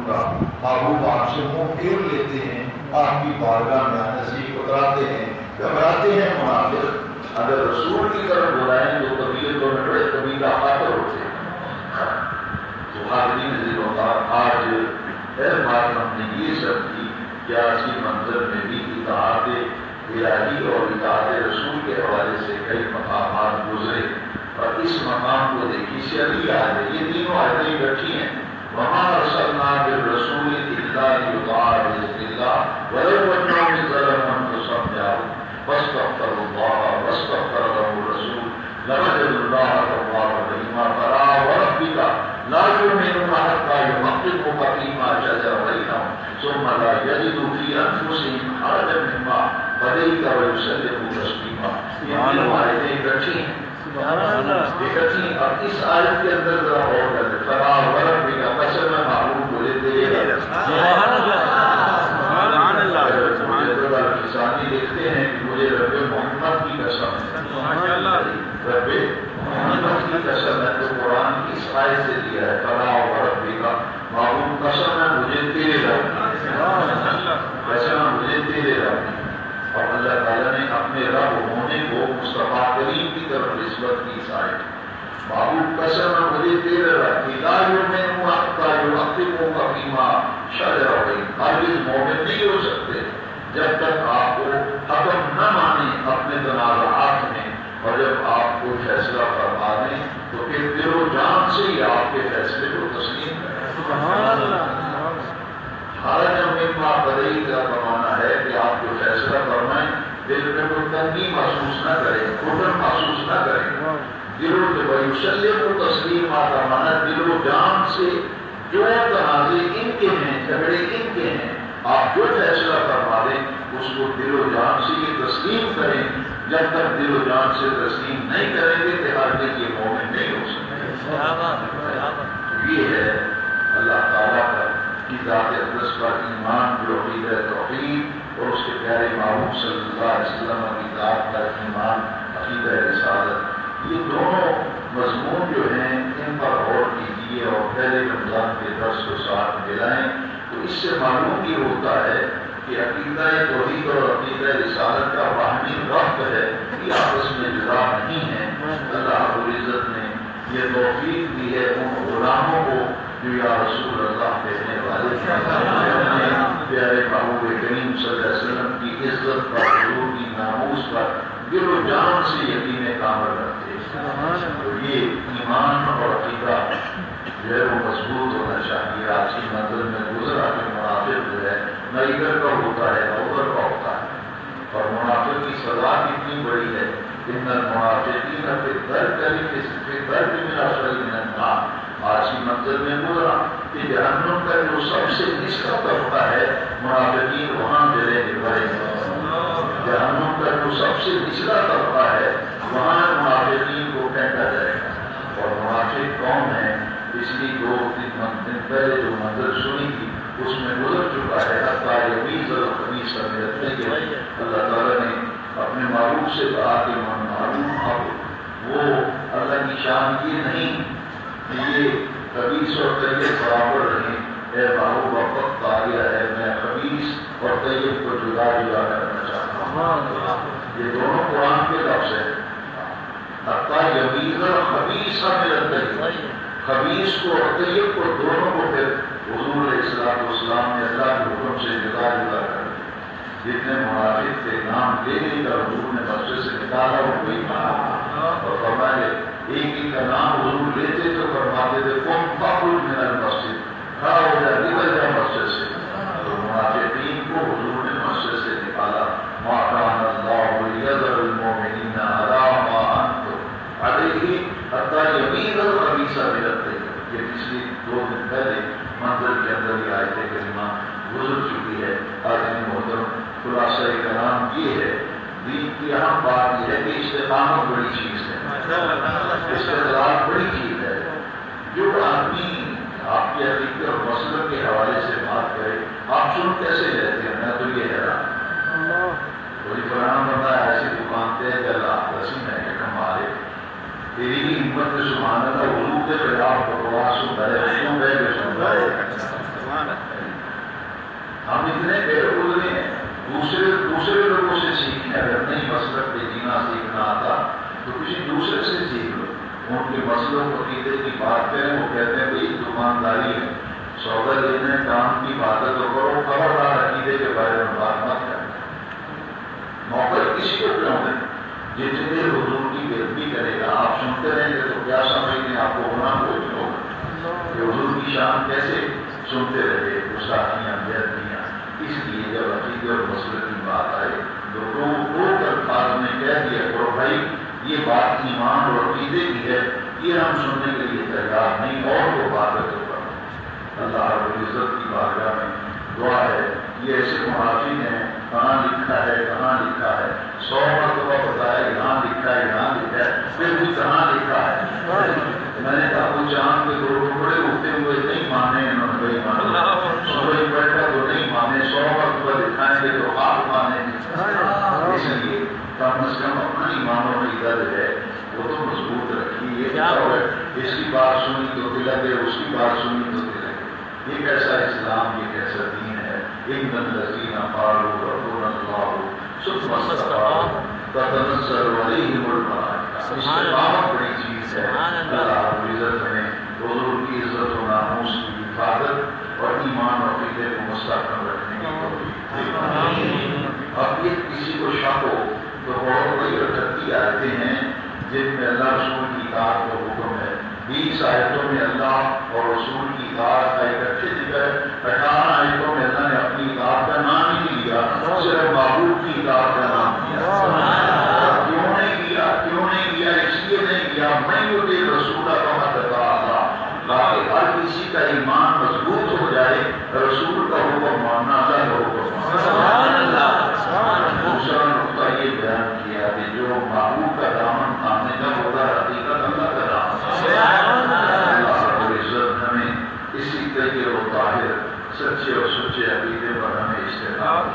کا محبوب آپ سے منہ پھیر لیتے ہیں، آپ کی بارگاہ میں آنے سے اتراتے ہیں، گھبراتے ہیں منافق۔ اگر رسول کی طرف بلائیں تو قبیلوں میں بڑے قبیلہ خاطر ہوتے ہیں۔ تو حاضرین عزیز و احترام، آج بات ہم نے یہ سب کی کہ آج کی منظر میں بھی اطاعت الہی اور اطاعت رسول کے حوالے سے کئی مقامات گزرے، اور اس مقام کو دیکھی سے ابھی آئے یہ تینوں آیتیں رکھی ہیں، وَمَا أَرْسَلْنَا بِالرَّسُولِ إِلَّا لِيُطَاعَ بِإِذْنِ اللَّهِ وَلَوْ أَنَّهُمْ ظَلَمُوا أَنفُسَهُمْ جَاءُوكَ فَاسْتَغْفَرُوا اللَّهَ وَاسْتَغْفَرَ لَهُمُ الرَّسُولُ لَوَجَدُوا اللَّهَ تَوَّابًا رَحِيمًا فَلَا وَرَبِّكَ لَا يُؤْمِنُونَ حَتَّى يُحَقِّقُوكَ فِيمَا شَجَرَ بَيْنَهُمْ ثُمَّ لَا يَجِدُوا فِي أَنفُسِهِمْ حَرَجًا مِّمَّا قَضَيْتَ وَيُسَلِّمُوا تَسْلِيمًا۔ یہ آیتیں رکھی ہیں، اور اس آیت کے اندر ذرا غور کر لیں، فلا وربک قسم معلوم بولے تیرے کسانی لکھتے ہیں کہ مجھے رب محمد کی قسم ہے، رب محمد کی قسم ہے، تو قرآن کی اس آیت سے دیا ہے، فلا وربک معلوم قسم ہے مجھے تیرے رب قسم ہے مجھے تیرے رب۔ اور اللہ تعالیٰ نے اپنے رب ہونے کو مصطفیٰ کریم کی طرف نسبت کی اس آیت، معبود قسم ہے مجھے تیرے رب لا یؤمنون حتی یحققوک فیما شجر بینہم، ہرگز مومن نہیں ہو سکتے جب تک آپ کو حکم نہ مانیں اپنے تنازعات میں، اور جب آپ کو فیصلہ فرما دیں تو پھر دل و جان سے ہی آپ کے فیصلے کو تسلیم کریں۔ حرج مما قضیت کا فرمانا ہے کہ آپ جو فیصلہ فرمائیں دل میں کوئی تنگی محسوس نہ کریں، گھٹن محسوس نہ کریں، دل و ویسلم کو تسلیم کا مانا دل و جان سے جو تنازع ان کے ہیں، جھگڑے ان کے ہیں، آپ جو فیصلہ فرما دیں اس کو دل و جان سے یہ تسلیم کریں۔ جب تک دل و جان سے تسلیم نہیں کریں گے تو ہرگز یہ مومن نہیں ہو سکتے۔ یہ ہے اللہ تعالیٰ کا کی ذات اقدس پر ایمان، جو عقیدہ توحید اور اس کے پیارے محبوب صلی اللہ علیہ وسلم کی ذات پر ایمان، عقیدہ رسالت، یہ دونوں مضمون جو ہیں ان پر غور کیجیے اور پہلے رمضان کے درس کو ساتھ ملائیں تو اس سے معلوم یہ ہوتا ہے کہ عقیدہ توحید اور عقیدہ رسالت کا باہمی ربط ہے، یہ آپس میں جدا نہیں ہے۔ اللہ رب العزت نے یہ توفیق دی ہے ان غلاموں کو جو یا رسول اللہ کہنے والے پیارے محبوب کریم صلی اللہ علیہ وسلم کی عزت پر، حضور کی ناموس پر دل و جان سے یقین کامل رکھتے ہیں۔ تو یہ ایمان اور عقیدہ جو ہے وہ مضبوط ہونا چاہیے۔ آج کی منزل میں گزرا کہ منافق جو ہے نہ ادھر کا ہوتا ہے نہ ادھر کا ہوتا ہے، اور منافق کی سزا کتنی بڑی ہے، ان المنافقین فی الدرک من اسفل من النار۔ آج کی منزل میں گزرا کہ جہنم کا جو سب سے نچلا طبقہ ہے منافقین وہاں جلیں گے، جہنم کا جو سب سے نچلا طبقہ ہے وہاں منافقین کو پھینکا جائے گا۔ اور منافق کون ہے؟ پچھلی 2-3 دن پہلے جو منظر سنی تھی اس میں گزر چکا ہے، حتیٰ یمیز الخبیث میں رکھنے کے اللہ تعالیٰ نے اپنے معروف سے کہا کہ من معروف اب وہ اللہ کی شان یہ نہیں کہ یہ خبیث اور طیب برابر رہیں، اے معروف وقت آ گیا ہے میں خبیث اور طیب کو جدا جدا کرنا چاہتا ہوں۔ یہ دونوں قرآن کے لفظ ہیں، حتیٰ یمیز الخبیث میں رکھتے خبیث کو اور طیب کو دونوں کو پھر حضور علیہ السلام نے اللہ کے حکم سے جدا جدا کر دیا۔ جتنے منافق تھے نام لے لے کر حضور نے مسجد سے نکالا وہ کوئی مانا، اور فرمائے ایک ہی کا نام حضور لیتے تو فرماتے تھے قم فخرج من المسجد، کھڑا ہو جا نکل جا مسجد سے۔ تو منافقین کو حضور نے مسجد سے نکالا، ما کان اللہ لیذر المؤمنین علی ما انتم علیہ حتی یمیز الخبیث من الطیب۔ یہ پچھلی 2 دن پہلے منظر کے اندر یہ آیت کریمہ گزر چکی ہے۔ حاضرین محترم، خلاصہ کلام یہ ہے، دین کی اہم بات یہ ہے کہ استقامت بڑی چیز ہے، استقلال بڑی چیز ہے۔ جو آدمی آپ کے عقیدے اور مسلک کے حوالے سے بات کرے آپ سن کیسے لیتے ہیں؟ میں تو یہ حیران، کوئی فلانا بندہ ایسی دکان پہ ہے کہ اللہ رسم ہے کہ ہمارے تیری بھی ہمت سبحان اللہ وضو کے خلاف بکواس سنتا ہے، کیوں گئے جو سنتا ہے ہم اتنے بے گزرے ہیں، دوسرے لوگوں سے سیکھیں. اگر نہیں مسلک پہ جینا سیکھنا آتا تو کسی دوسرے سے سیکھ لو. ان کے مسلوں کو عقیدے کی بات کریں، وہ کہتے ہیں بھائی دکانداری ہے، سودا لینا ہے، کام کی باتیں تو کرو، خبردار عقیدے کے بارے میں بات مت کریں. موقع کسی کو کیوں دیں؟ جتنی دیر حضور کی بےعزتی کرے گا آپ سنتے رہیں گے تو کیا سمجھتے ہیں آپ کو ہونا کوئی ہوگا کہ حضور کی شان کیسے سنتے رہے گستاخیاں بےعزتیاں. اس لیے جب عقیدے اور مسئلے کی بات آئے تو دو الفاظ میں کہہ دیا کرو بھائی یہ بات ایمان اور عقیدے کی ہے، یہ ہم سننے کے لیے تیار نہیں، اور کو باتیں تو کرو. اللہ رب العزت کی بارگاہ میں دعا ہے. یہ ایسے منافق ہیں، کہاں لکھا ہے کہاں لکھا ہے، 100 مرتبہ بتایا یہاں لکھا ہے یہاں لکھا ہے، پھر بھی کہاں لکھا ہے. میں نے کہا وہ چاند کے 2 ٹکڑے اٹھتے ہوئے نہیں مانے، انہوں نے نہیں مانا. سورج بیٹھا تو نہیں مانے، 100 مرتبہ دکھائیں گے تو آپ مانیں گے. اس لیے کم از کم اپنا ایمانوں کی درد ہے وہ تو مضبوط رکھیے. اس کی بات سنی تو دل گئے، اس کی بات سنی تو دل گئے. یہ کیسا اسلام، یہ کیسا دین ہے. ان الذین قالوا ربنا اللہ ثم استقاموا تتنزل علیہم الملائکہ. استقامت بڑی چیز ہے. اللہ رب العزت نے حضور کی عزت و ناموس کی حفاظت اور ایمان اور عقیدے کو مستحکم رکھنے کی توفیق. اب یہ کسی کو شک ہو تو بہت بڑی 38 آیتیں ہیں جن میں اللہ رسول کی اطاعت کا حکم ہے. 20 آیتوں میں اللہ اور رسول کی اطاعت کا اکٹھے ذکر ہے. 58 آیتوں میں اللہ نے اپنی اطاعت کا نام ہی نہیں لیا، صرف محبوب کی اطاعت کا نام لیا. کیوں نہیں کیا اس لیے نہیں کیا میں یہ رسول کا مطلب تاکہ ہر کسی کا ایمان مضبوط ہو جائے. رسول کا حکم ماننا، اللہ کا حکم ماننا. دوسرا نقطہ یہ بیان کیا کہ جو محبوب کا دامن تھامنے کا ہوتا ہے حقیقت اللہ کا دامن. اللہ رب العزت ہمیں اسی طریقے و طاہر سچے اور سچے عقیدے پر ہمیں استقامت.